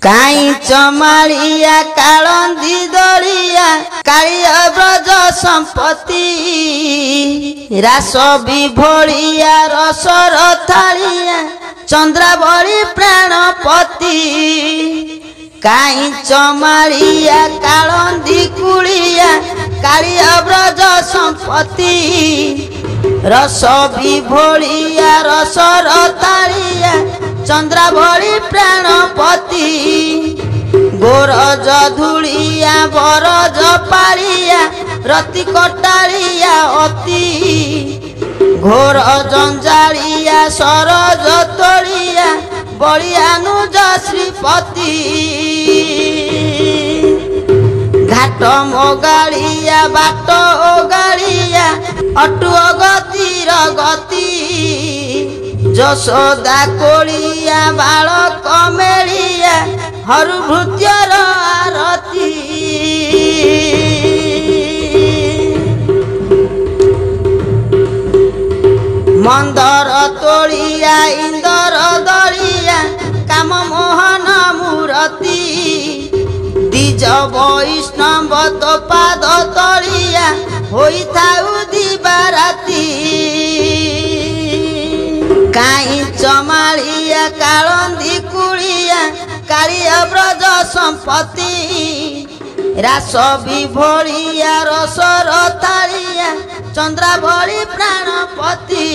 काई चमाड़िया कालंदी दलिया कालिया ब्रज संपत्ति रास विभोलिया रसर थालिया चंद्रावली प्राणपति काई चमाड़िया कालंदी कुलिया कालिया ब्रज संपत्ति रस विभोलिया रसर थालिया चंद्रावली प्राणपति गोरज धूलिया बरज पालिया रति कटालिया अति घोर जंजालिया सरज तोलिया बलियानुज श्रीपति घाट मोगाड़िया बाट ओगाड़िया अटु गतिर गति जशोदा कोलिया बालक मेलिया हरुभृत्यर आरती मंदर तोलिया इंदर दलिया काम मोहन मूर्ति द्विज वैष्णव तो पाद तलिया होई थाउ दिबाराती काई चमाड़िया कालंदी कुलिया कालिया ब्रज संपत्ति रास विभोलिया रसर थालिया चंद्रावली प्राणपति।